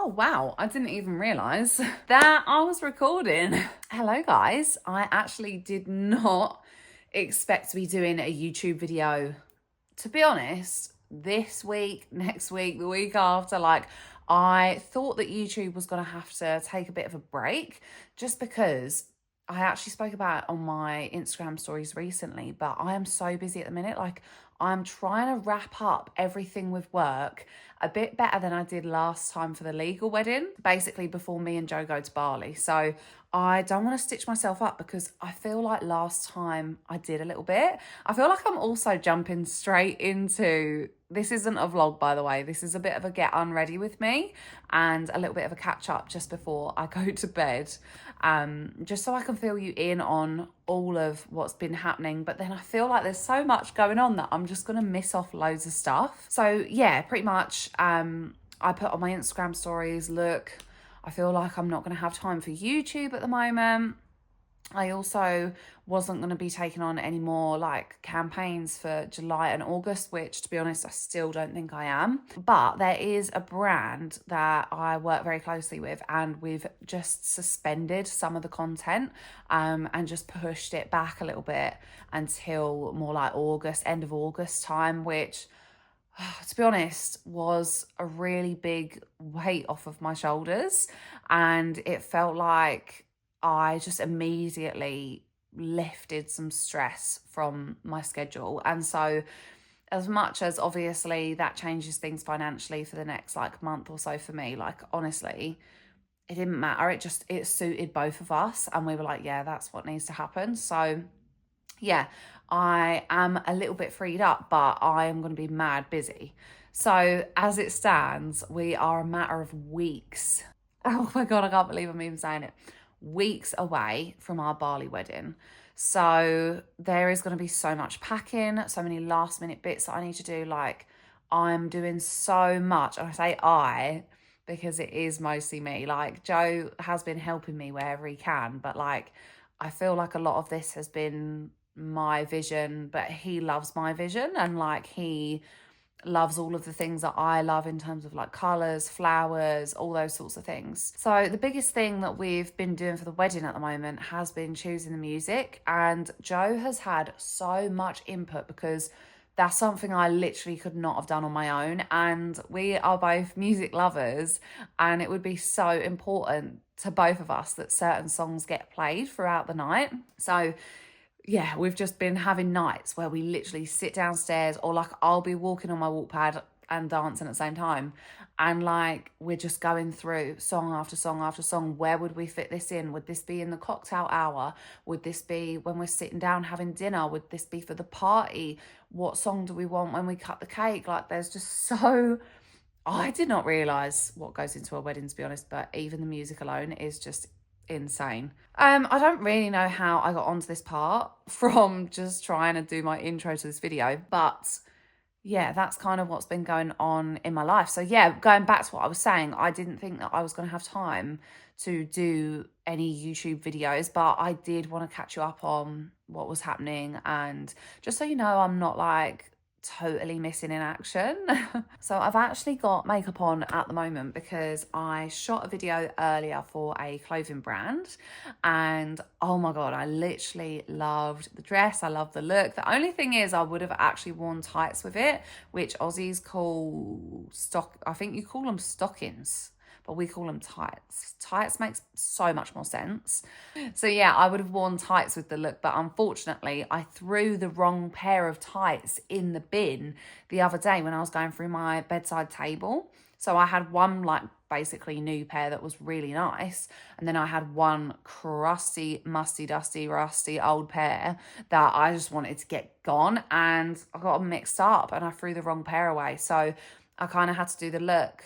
Oh, wow. I didn't even realise that I was recording. Hello, guys. I actually did not expect to be doing a YouTube video. To be honest, this week, next week, the week after, I thought that YouTube was going to have to take a bit of a break just because I actually spoke about it on my Instagram stories recently, but I am so busy at the minute. I'm trying to wrap up everything with work a bit better than I did last time for the legal wedding, basically before me and Joe go to Bali. So I don't want to stitch myself up because I feel like last time I did a little bit. I feel like I'm also jumping straight into, this isn't a vlog, by the way. This is a bit of a get unready with me and a little bit of a catch up just before I go to bed. Just so I can fill you in on all of what's been happening. But then I feel like there's so much going on that I'm just going to miss off loads of stuff. So yeah, pretty much I put on my Instagram stories, look, I feel like I'm not going to have time for YouTube at the moment. I also wasn't going to be taking on any more campaigns for July and August, which to be honest, I still don't think I am. But there is a brand that I work very closely with and we've just suspended some of the content and just pushed it back a little bit until more like August, end of August time, which to be honest, was a really big weight off of my shoulders. And it felt like I just immediately lifted some stress from my schedule. And so, as much as obviously that changes things financially for the next month or so for me, honestly, it didn't matter. It suited both of us. And we were like, yeah, that's what needs to happen. So, yeah, I am a little bit freed up, but I am going to be mad busy. So as it stands, we are a matter of weeks. Oh my God, I can't believe I'm even saying it. Weeks away from our Bali wedding. So there is going to be so much packing, so many last minute bits that I need to do. I'm doing so much. And I say I because it is mostly me. Joe has been helping me wherever he can, but I feel like a lot of this has been my vision, but he loves my vision and he loves all of the things that I love in terms of colours, flowers, all those sorts of things. So the biggest thing that we've been doing for the wedding at the moment has been choosing the music, and Joe has had so much input because that's something I literally could not have done on my own, and we are both music lovers and it would be so important to both of us that certain songs get played throughout the night. So yeah, we've just been having nights where we literally sit downstairs or I'll be walking on my walk pad and dancing at the same time. And we're just going through song after song after song. Where would we fit this in? Would this be in the cocktail hour? Would this be when we're sitting down having dinner? Would this be for the party? What song do we want when we cut the cake? There's just so... I did not realise what goes into a wedding, to be honest, but even the music alone is just insane. I don't really know how I got onto this part from just trying to do my intro to this video, but yeah, that's kind of what's been going on in my life. So yeah, going back to what I was saying, I didn't think that I was going to have time to do any YouTube videos, but I did want to catch you up on what was happening. And just so you know, I'm not totally missing in action. So I've actually got makeup on at the moment because I shot a video earlier for a clothing brand and oh my God, I literally loved the dress. I love the look. The only thing is I would have actually worn tights with it, which Aussies call I think you call them stockings, but we call them tights. Tights makes so much more sense. So yeah, I would have worn tights with the look, but unfortunately I threw the wrong pair of tights in the bin the other day when I was going through my bedside table. So I had one basically new pair that was really nice, and then I had one crusty, musty, dusty, rusty old pair that I just wanted to get gone, and I got them mixed up and I threw the wrong pair away. So I kind of had to do the look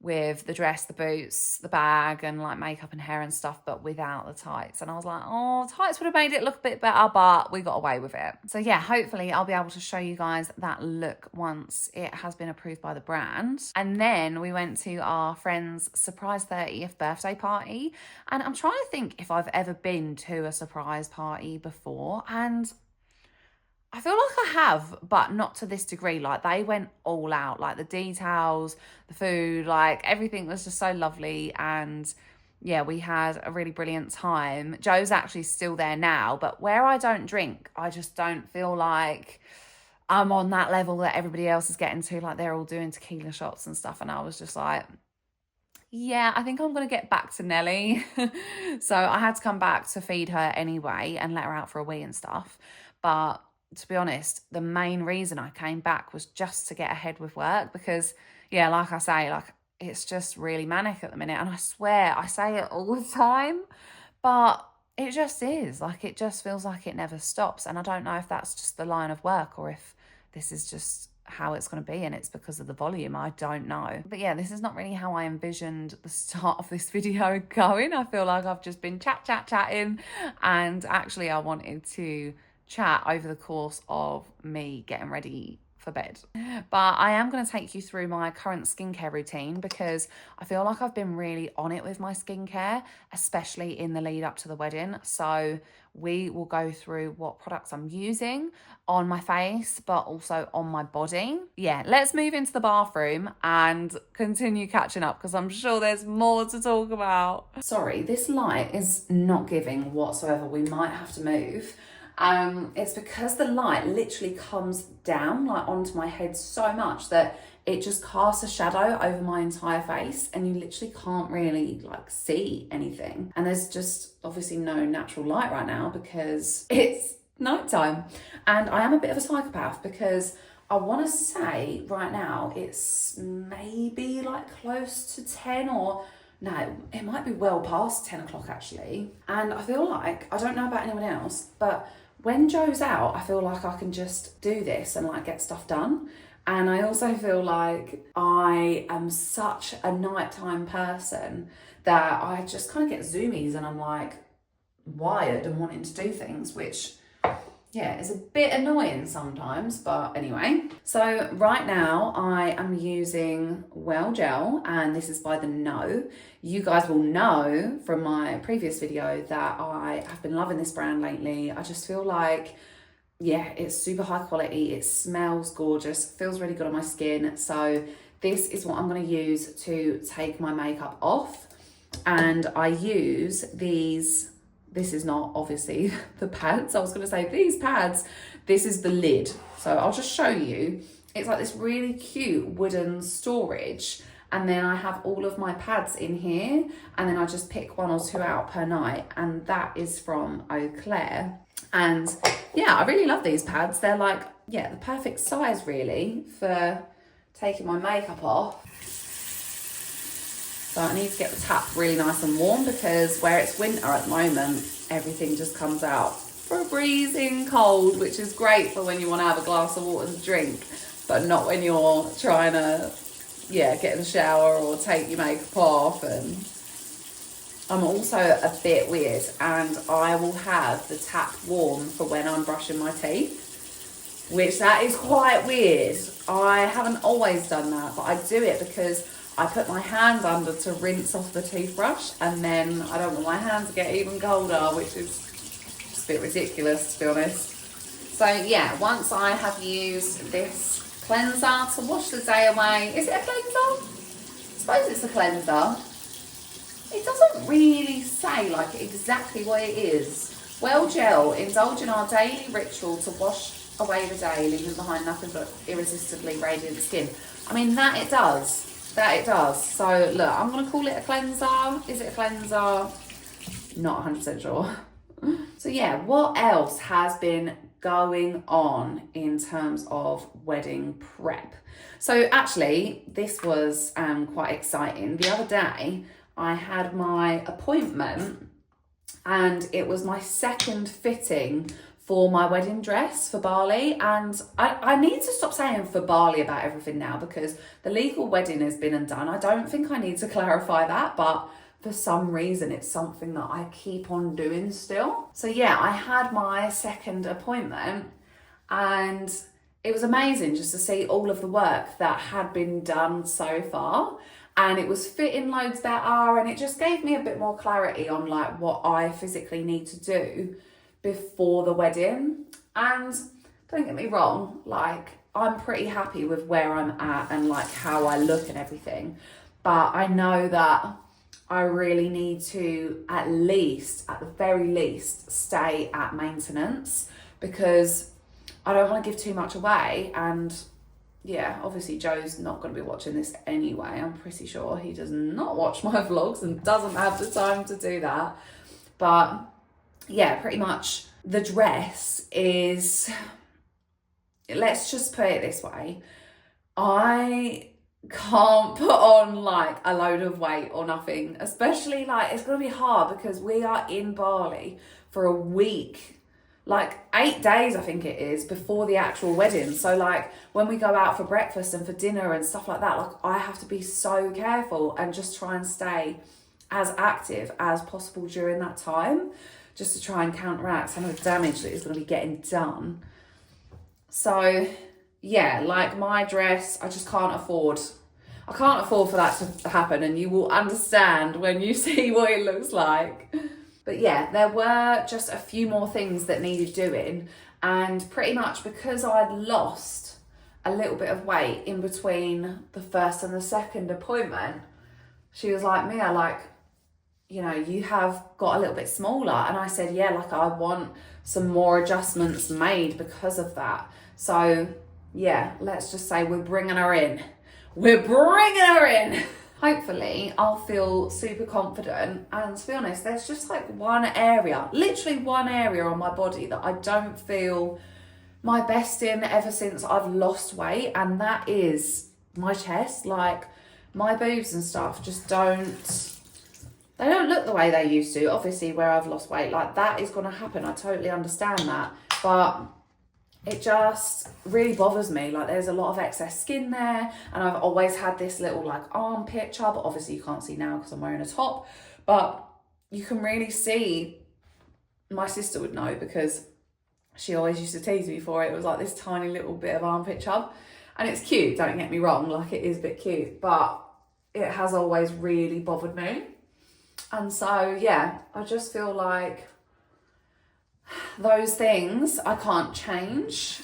with the dress, the boots, the bag, and makeup and hair and stuff, but without the tights. And I was like, oh, tights would have made it look a bit better, but we got away with it. So yeah, hopefully I'll be able to show you guys that look once it has been approved by the brand. And then we went to our friend's surprise 30th birthday party. And I'm trying to think if I've ever been to a surprise party before. And I feel like I have, but not to this degree. Like, they went all out, like the details, the food, like everything was just so lovely. And yeah, we had a really brilliant time. Joe's actually still there now, but where I don't drink, I just don't feel like I'm on that level that everybody else is getting to. Like, they're all doing tequila shots and stuff. And I was just like, yeah, I think I'm going to get back to Nelly. So I had to come back to feed her anyway and let her out for a wee and stuff. But to be honest, the main reason I came back was just to get ahead with work because, yeah, like I say, like it's just really manic at the minute. And I swear I say it all the time, but it just is. Like, it just feels like it never stops. And I don't know if that's just the line of work or if this is just how it's going to be and it's because of the volume. I don't know. But yeah, this is not really how I envisioned the start of this video going. I feel like I've just been chatting, and actually I wanted to chat over the course of me getting ready for bed. But I am going to take you through my current skincare routine because I feel like I've been really on it with my skincare, especially in the lead up to the wedding. So we will go through what products I'm using on my face, but also on my body. Yeah, let's move into the bathroom and continue catching up because I'm sure there's more to talk about. Sorry, this light is not giving whatsoever. We might have to move. It's because the light literally comes down like onto my head so much that it just casts a shadow over my entire face and you literally can't really like see anything. And there's just obviously no natural light right now because it's nighttime. And I am a bit of a psychopath because I want to say right now it's maybe like close to 10 or no, it might be well past 10 o'clock actually. And I feel like, I don't know about anyone else, but when Joe's out, I feel like I can just do this and like get stuff done. And I also feel like I am such a nighttime person that I just kind of get zoomies and I'm like wired and wanting to do things, which yeah, is a bit annoying sometimes, but anyway. So right now I am using Well Gel, and this is by the No. You guys will know from my previous video that I have been loving this brand lately. I just feel like, yeah, it's super high quality. It smells gorgeous, feels really good on my skin. So this is what I'm going to use to take my makeup off. And I use these. This is not obviously the pads. I was going to say these pads. This is the lid. So I'll just show you. It's like this really cute wooden storage. And then I have all of my pads in here. And then I just pick 1 or 2 out per night. And that is from Eau Claire. And yeah, I really love these pads. They're like, yeah, the perfect size really for taking my makeup off. So I need to get the tap really nice and warm because where it's winter at the moment, everything just comes out freezing cold, which is great for when you want to have a glass of water to drink, but not when you're trying to, yeah, get in the shower or take your makeup off. And I'm also a bit weird and I will have the tap warm for when I'm brushing my teeth, which that is quite weird. I haven't always done that, but I do it because I put my hands under to rinse off the toothbrush and then I don't want my hands to get even colder, which is just a bit ridiculous to be honest. So yeah, once I have used this cleanser to wash the day away, is it a cleanser? I suppose it's a cleanser. It doesn't really say like exactly what it is. Well Gel, indulge in our daily ritual to wash away the day, leaving behind nothing but irresistibly radiant skin. I mean, that it does. That it does. So look, I'm going to call it a cleanser. Is it a cleanser? Not 100% sure. So yeah, what else has been going on in terms of wedding prep? So actually, this was quite exciting. The other day, I had my appointment and it was my second fitting for my wedding dress for Bali. And I need to stop saying for Bali about everything now because the legal wedding has been undone. I don't think I need to clarify that, but for some reason it's something that I keep on doing still. So yeah, I had my second appointment and it was amazing just to see all of the work that had been done so far. And it was fitting loads better and it just gave me a bit more clarity on like what I physically need to do before the wedding. And don't get me wrong, like, I'm pretty happy with where I'm at and like how I look and everything. But I know that I really need to at the very least, stay at maintenance, because I don't want to give too much away. And yeah, obviously Joe's not going to be watching this anyway. I'm pretty sure he does not watch my vlogs and doesn't have the time to do that. But yeah, pretty much the dress is, let's just put it this way. I can't put on like a load of weight or nothing, especially like it's going to be hard because we are in Bali for a week, like 8 days I think it is, before the actual wedding. So like when we go out for breakfast and for dinner and stuff like that, like I have to be so careful and just try and stay as active as possible during that time, just to try and counteract some of the damage that is going to be getting done. So yeah, like my dress, I just can't afford. I can't afford for that to happen, and you will understand when you see what it looks like. But yeah, there were just a few more things that needed doing, and pretty much because I'd lost a little bit of weight in between the first and the second appointment, she was like, Mia, like, you know, you have got a little bit smaller. And I said, yeah, like I want some more adjustments made because of that. So yeah, let's just say we're bringing her in. We're bringing her in. Hopefully I'll feel super confident. And to be honest, there's just like one area, literally one area on my body that I don't feel my best in ever since I've lost weight. And that is my chest. Like my boobs and stuff just they don't look the way they used to. Obviously where I've lost weight, like that is going to happen. I totally understand that. But it just really bothers me. Like there's a lot of excess skin there, and I've always had this little like armpit chub. Obviously you can't see now because I'm wearing a top, but you can really see. My sister would know because she always used to tease me for it. It was like this tiny little bit of armpit chub, and it's cute, don't get me wrong, like it is a bit cute, but it has always really bothered me. And so yeah, I just feel like those things I can't change,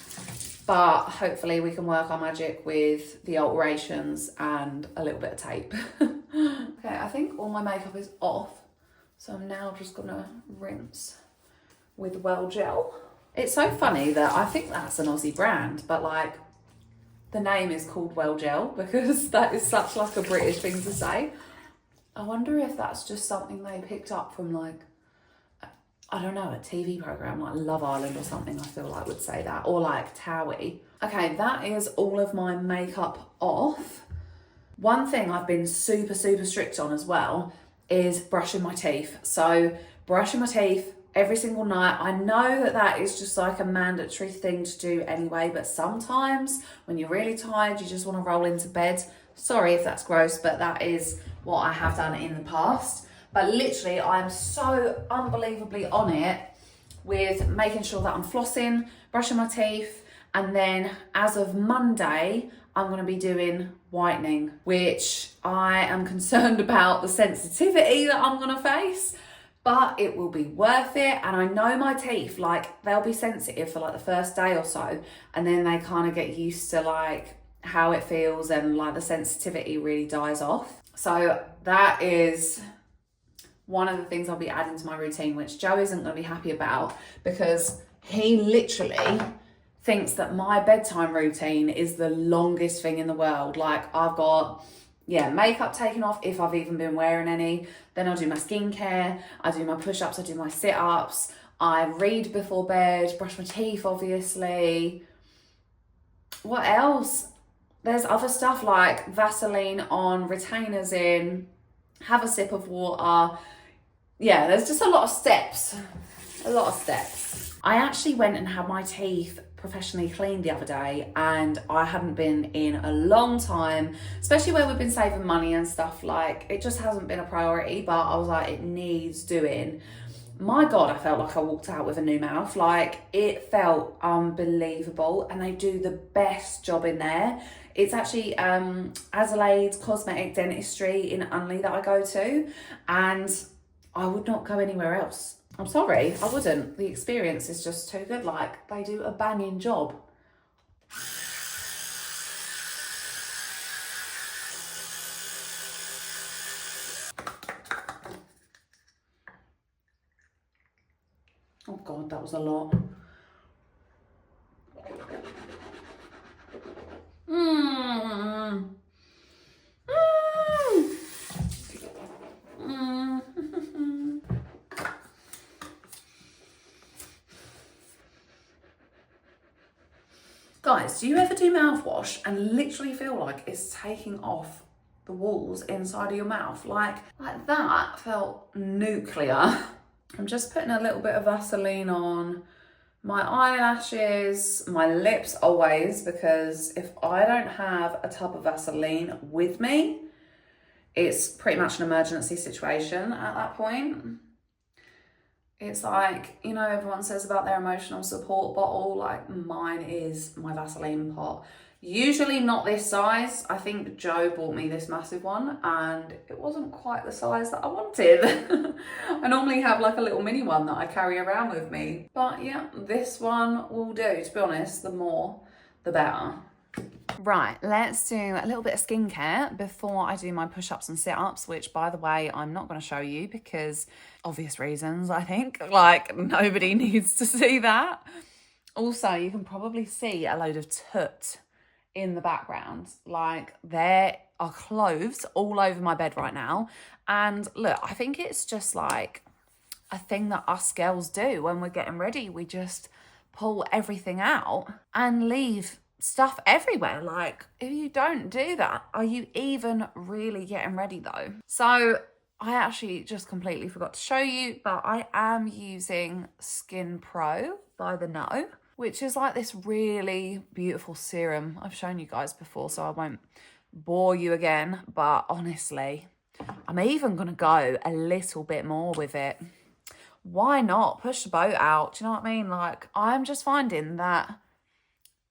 but hopefully we can work our magic with the alterations and a little bit of tape. Okay, I think all my makeup is off, so I'm now just gonna rinse with Well Gel. It's so funny that I think that's an Aussie brand, but like the name is called Well Gel because that is such like a British thing to say. I wonder if that's just something they picked up from like, I don't know, a TV program like Love Island or something, I feel like would say that, or like Towie. Okay, that is all of my makeup off. One thing I've been super strict on as well is brushing my teeth. So brushing my teeth every single night. I know that that is just like a mandatory thing to do anyway, but sometimes when you're really tired, you just want to roll into bed. Sorry if that's gross, but that is what I have done in the past. But literally, I'm so unbelievably on it with making sure that I'm flossing, brushing my teeth, and then as of Monday, I'm going to be doing whitening, which I am concerned about the sensitivity that I'm going to face, but it will be worth it. And I know my teeth, like they'll be sensitive for like the first day or so, and then they kind of get used to like how it feels, and like the sensitivity really dies off. So that is one of the things I'll be adding to my routine, which Joe isn't going to be happy about because he literally thinks that my bedtime routine is the longest thing in the world. Like I've got, yeah, makeup taken off if I've even been wearing any. Then I'll do my skincare, I do my push-ups, I do my sit-ups, I read before bed, brush my teeth, obviously. What else? There's other stuff like Vaseline on, retainers in, have a sip of water. Yeah, there's just a lot of steps. I actually went and had my teeth professionally cleaned the other day, and I hadn't been in a long time, especially where we've been saving money and stuff. Like it just hasn't been a priority, but I was like, it needs doing. My God, I felt like I walked out with a new mouth. Like it felt unbelievable, and they do the best job in there. It's actually Adelaide's Cosmetic Dentistry in Unready that I go to, and I would not go anywhere else. I'm sorry, I wouldn't. The experience is just too good. Like, they do a banging job. Oh God, that was a lot. Mmm. Mm. Guys, do you ever do mouthwash and literally feel like it's taking off the walls inside of your mouth? Like that felt nuclear. I'm just putting a little bit of Vaseline on my eyelashes, my lips always, because if I don't have a tub of Vaseline with me, it's pretty much an emergency situation at that point. It's like, you know, everyone says about their emotional support bottle, like mine is my Vaseline pot. Usually not this size. I think Joe bought me this massive one and it wasn't quite the size that I wanted. I normally have like a little mini one that I carry around with me. But yeah, this one will do. To be honest, the more, the better. Right, let's do a little bit of skincare before I do my push-ups and sit-ups, which, by the way, I'm not going to show you because obvious reasons, I think. Like, nobody needs to see that. Also, you can probably see a load of toot in the background. Like, there are clothes all over my bed right now. And look, I think it's just like a thing that us girls do when we're getting ready. We just pull everything out and leave stuff everywhere. Like, if you don't do that, are you even really getting ready though? So I actually just completely forgot to show you, but I am using Skin Pro by the No, which is like this really beautiful serum. I've shown you guys before, so I won't bore you again, but honestly, I'm even gonna go a little bit more with it. Why not push the boat out? Do you know what I mean? Like, I'm just finding that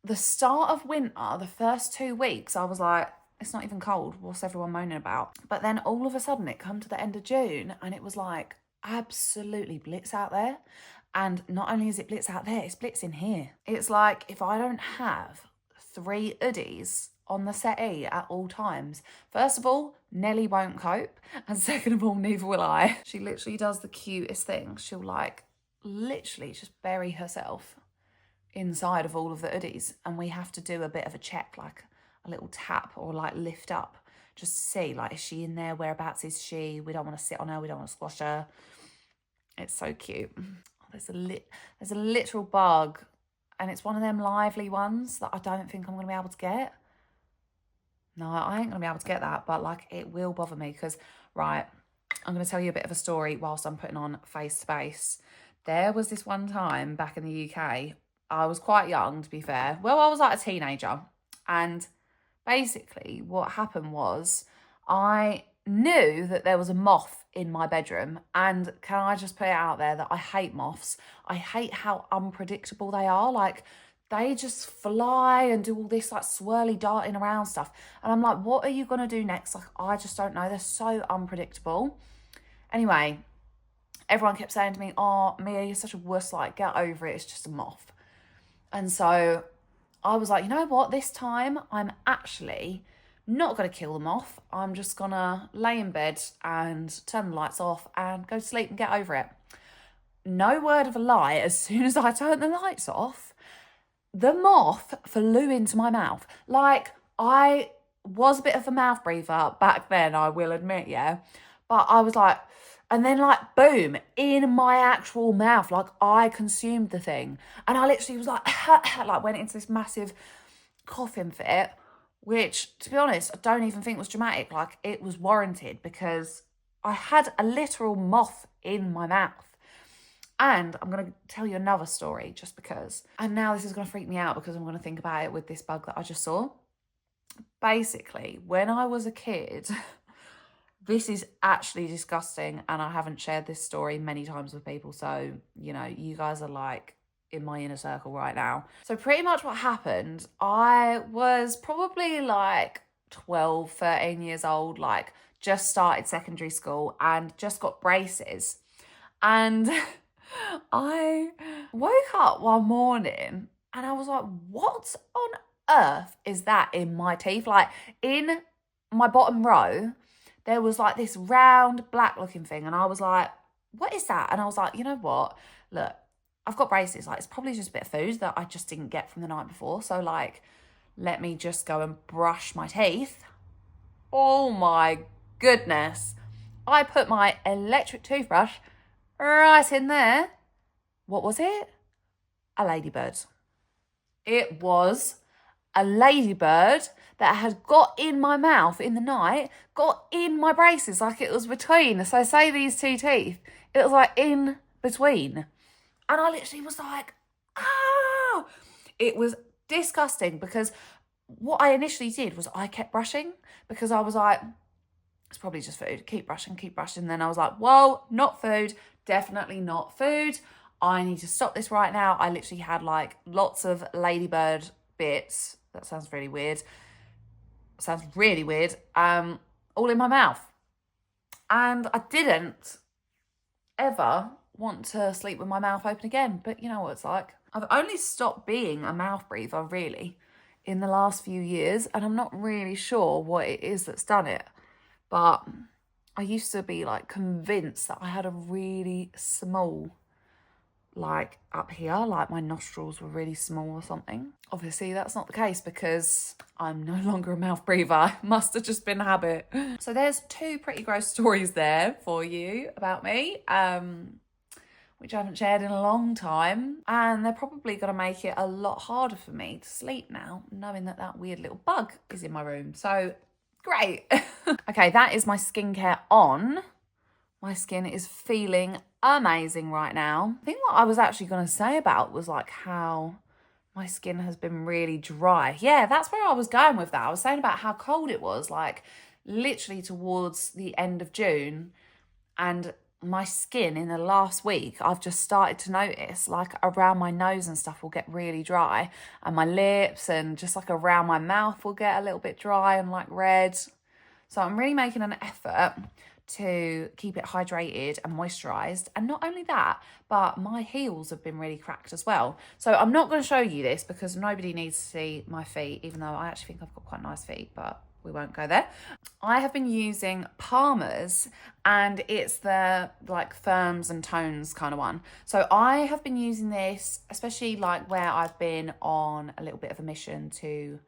the start of winter, the first 2 weeks, I was like, it's not even cold. What's everyone moaning about? But then all of a sudden it come to the end of June and it was like absolutely blitz out there. And not only is it blitz out there, it's blitz in here. It's like if I don't have 3 hoodies on the settee at all times, first of all, Nelly won't cope. And second of all, neither will I. She literally does the cutest thing. She'll like literally just bury herself inside of all of the hoodies, and we have to do a bit of a check, like a little tap or like lift up just to see, like, is she in there? Whereabouts is she? We don't want to sit on her, we don't want to squash her. It's so cute. There's a literal bug, and it's one of them lively ones that I don't think I'm gonna be able to get. No, I ain't gonna be able to get that, but like it will bother me because, right, I'm gonna tell you a bit of a story whilst I'm putting on face to face. There was this one time back in the UK, I was quite young, to be fair. Well, I was like a teenager. And basically what happened was I knew that there was a moth in my bedroom. And can I just put it out there that I hate moths. I hate how unpredictable they are. Like, they just fly and do all this like swirly darting around stuff. And I'm like, what are you going to do next? Like, I just don't know. They're so unpredictable. Anyway, everyone kept saying to me, oh, Mia, you're such a wuss. Like, get over it. It's just a moth. And so I was like, you know what? This time I'm actually not going to kill the moth. I'm just going to lay in bed and turn the lights off and go to sleep and get over it. No word of a lie, as soon as I turned the lights off, the moth flew into my mouth. Like, I was a bit of a mouth breather back then, I will admit, yeah. But I was like, and then like, boom, in my actual mouth, like I consumed the thing. And I literally was like, like went into this massive coughing fit, which, to be honest, I don't even think was dramatic. Like, it was warranted because I had a literal moth in my mouth. And I'm going to tell you another story just because. And now this is going to freak me out because I'm going to think about it with this bug that I just saw. Basically, when I was a kid, this is actually disgusting, and I haven't shared this story many times with people, so, you know, you guys are like in my inner circle right now. So pretty much what happened, I was probably like 12, 13 years old, like just started secondary school and just got braces. And I woke up one morning and I was like, what on earth is that in my teeth? Like in my bottom row, there was like this round black looking thing. And I was like, what is that? And I was like, you know what? Look, I've got braces. Like it's probably just a bit of food that I just didn't get from the night before. So like, let me just go and brush my teeth. Oh my goodness. I put my electric toothbrush right in there. What was it? A ladybird. It was a ladybird that had got in my mouth in the night, got in my braces, like it was between. So say these two teeth, it was like in between. And I literally was like, ah! It was disgusting because what I initially did was I kept brushing because I was like, it's probably just food. Keep brushing, keep brushing. Then I was like, whoa, not food. Definitely not food. I need to stop this right now. I literally had like lots of ladybird bits. That sounds really weird. Sounds really weird. All in my mouth. And I didn't ever want to sleep with my mouth open again. But you know what it's like. I've only stopped being a mouth breather, really, in the last few years. And I'm not really sure what it is that's done it. But I used to be like convinced that I had a really small, like up here, like my nostrils were really small or something. Obviously that's not the case because I'm no longer a mouth breather. Must have just been habit. So there's two pretty gross stories there for you about me, which I haven't shared in a long time. And they're probably going to make it a lot harder for me to sleep now, knowing that that weird little bug is in my room. So great. Okay, that is my skincare on. My skin is feeling amazing right now. I think what I was actually going to say about was like how my skin has been really dry. Yeah, that's where I was going with that. I was saying about how cold it was, like literally towards the end of June. And my skin in the last week, I've just started to notice like around my nose and stuff will get really dry, and my lips and just like around my mouth will get a little bit dry and like red. So I'm really making an effort to keep it hydrated and moisturized. And not only that, but my heels have been really cracked as well. So I'm not going to show you this because nobody needs to see my feet, even though I actually think I've got quite nice feet, but we won't go there. I have been using Palmer's, and it's the like firms and tones kind of one. So I have been using this, especially like where I've been on a little bit of a mission to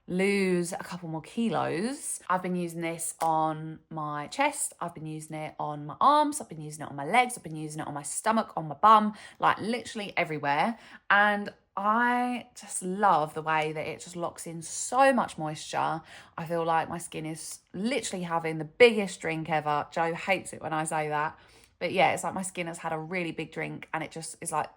lose a couple more kilos. I've been using this on my chest, I've been using it on my arms, I've been using it on my legs, I've been using it on my stomach, on my bum, like literally everywhere. And I just love the way that it just locks in so much moisture. I feel like my skin is literally having the biggest drink ever. Joe hates it when I say that. But yeah, it's like my skin has had a really big drink and it just is like,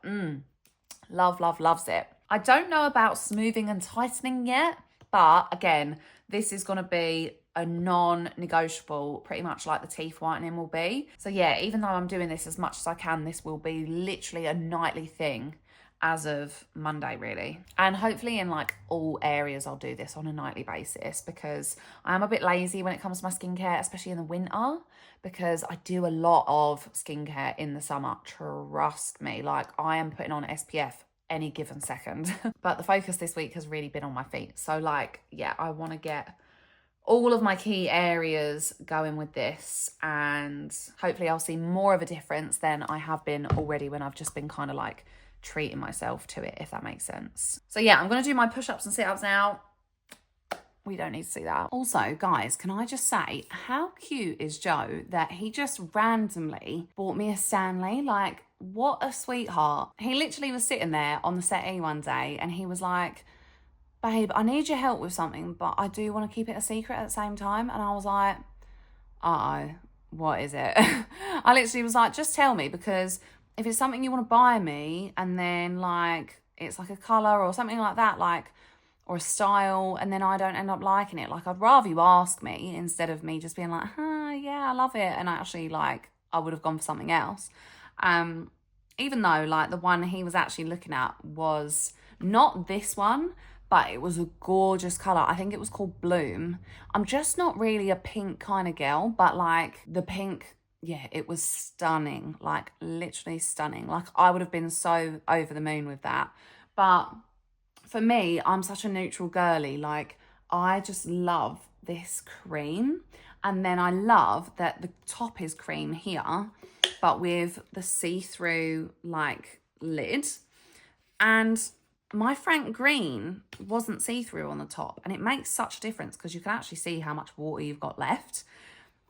loves it. I don't know about smoothing and tightening yet, but again, this is going to be a non-negotiable, pretty much like the teeth whitening will be. So yeah, even though I'm doing this as much as I can, this will be literally a nightly thing as of Monday, really. And hopefully in like all areas, I'll do this on a nightly basis because I am a bit lazy when it comes to my skincare, especially in the winter, because I do a lot of skincare in the summer. Trust me, like I am putting on SPF any given second. But the focus this week has really been on my feet. So like, yeah, I want to get all of my key areas going with this, and hopefully I'll see more of a difference than I have been already when I've just been kind of like treating myself to it, if that makes sense. So yeah, I'm going to do my push-ups and sit-ups now. We don't need to see that. Also, guys, can I just say, how cute is Joe that he just randomly bought me a Stanley? Like, what a sweetheart. He literally was sitting there on the settee one day and he was like, babe, I need your help with something, but I do want to keep it a secret at the same time. And I was like, uh-oh, what is it? I literally was like, just tell me, because if it's something you want to buy me and then like it's like a colour or something like that, like, or a style, and then I don't end up liking it, like I'd rather you ask me instead of me just being like, yeah, I love it, and actually like I would have gone for something else. Even though like the one he was actually looking at was not this one, but it was a gorgeous colour. I think it was called Bloom. I'm just not really a pink kind of girl, but like the pink yeah, it was stunning, like literally stunning. Like I would have been so over the moon with that. But for me, I'm such a neutral girly. Like I just love this cream. And then I love that the top is cream here, but with the see-through like lid. And my Frank Green wasn't see-through on the top, and it makes such a difference because you can actually see how much water you've got left.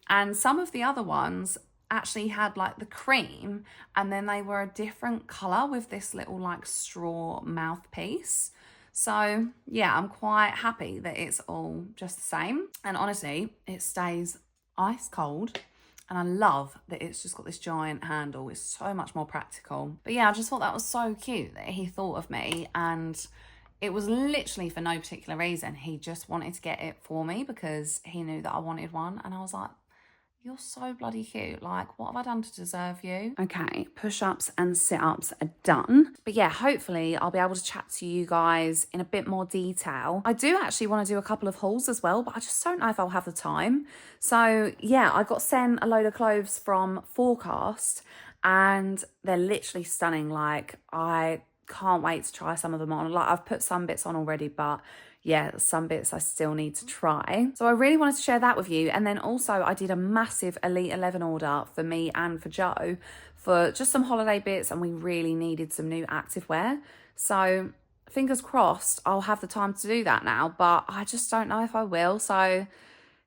And some of the other ones actually had like the cream, and then they were a different color with this little like straw mouthpiece. So yeah, I'm quite happy that it's all just the same. And honestly, it stays ice cold. And I love that it's just got this giant handle. It's so much more practical. But yeah, I just thought that was so cute that he thought of me. And it was literally for no particular reason. He just wanted to get it for me because he knew that I wanted one. And I was like, you're so bloody cute. Like, what have I done to deserve you? Okay, push-ups and sit-ups are done. But yeah, hopefully I'll be able to chat to you guys in a bit more detail. I do actually want to do a couple of hauls as well, but I just don't know if I'll have the time. So yeah, I got sent a load of clothes from Forecast and they're literally stunning. Like, I can't wait to try some of them on. Like, I've put some bits on already, but yeah, some bits I still need to try. So I really wanted to share that with you. And then also I did a massive Elite 11 order for me and for Joe for just some holiday bits, and we really needed some new activewear. So fingers crossed I'll have the time to do that now, but I just don't know if I will. So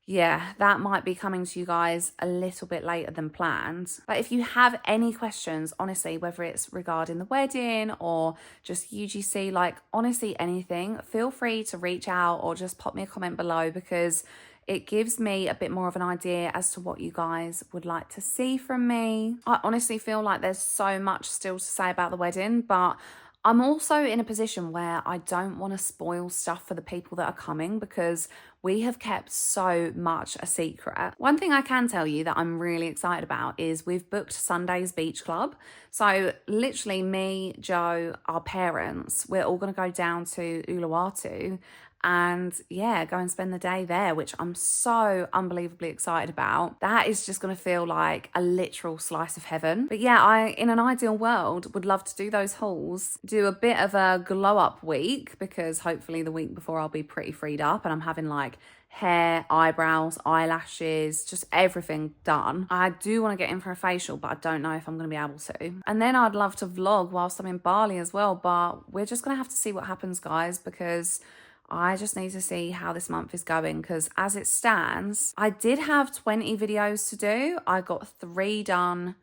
yeah, that might be coming to you guys a little bit later than planned. But if you have any questions, honestly, whether it's regarding the wedding or just UGC, like honestly anything, feel free to reach out or just pop me a comment below, because it gives me a bit more of an idea as to what you guys would like to see from me. I honestly feel like there's so much still to say about the wedding, but I'm also in a position where I don't want to spoil stuff for the people that are coming because we have kept so much a secret. One thing I can tell you that I'm really excited about is we've booked Sunday's Beach Club. So literally me, Joe, our parents, we're all going to go down to Uluwatu and yeah, go and spend the day there, which I'm so unbelievably excited about. That is just going to feel like a literal slice of heaven. But yeah, I, in an ideal world, would love to do those hauls, do a bit of a glow up week, because hopefully the week before I'll be pretty freed up and I'm having like hair, eyebrows, eyelashes, just everything done. I do want to get in for a facial, but I don't know if I'm going to be able to. And then I'd love to vlog whilst I'm in Bali as well, but we're just going to have to see what happens, guys, because I just need to see how this month is going, because as it stands, I did have 20 videos to do. I got 3 done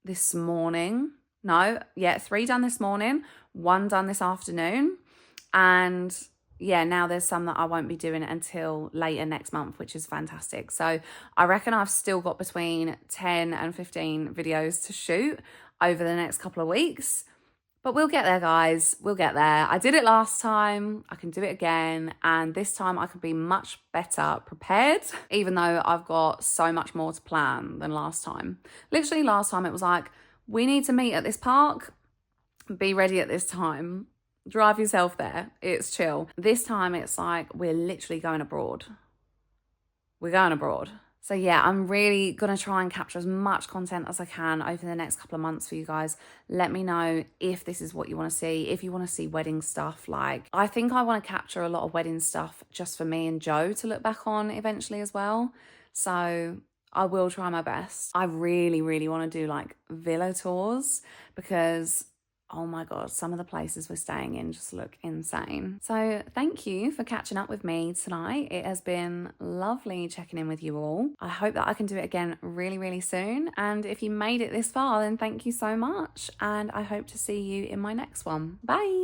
this morning. No, yeah, 3 done this morning, 1 done this afternoon. And yeah, now there's some that I won't be doing until later next month, which is fantastic. So I reckon I've still got between 10 and 15 videos to shoot over the next couple of weeks. But we'll get there, guys. We'll get there. I did it last time. I can do it again. And this time I could be much better prepared, even though I've got so much more to plan than last time. Literally last time it was like, we need to meet at this park. Be ready at this time. Drive yourself there. It's chill. This time it's like, we're literally going abroad. We're going abroad. So yeah, I'm really going to try and capture as much content as I can over the next couple of months for you guys. Let me know if this is what you want to see, if you want to see wedding stuff. Like, I think I want to capture a lot of wedding stuff just for me and Joe to look back on eventually as well. So I will try my best. I really, really want to do like villa tours because oh my God, some of the places we're staying in just look insane. So thank you for catching up with me tonight. It has been lovely checking in with you all. I hope that I can do it again really, really soon. And if you made it this far, then thank you so much. And I hope to see you in my next one. Bye.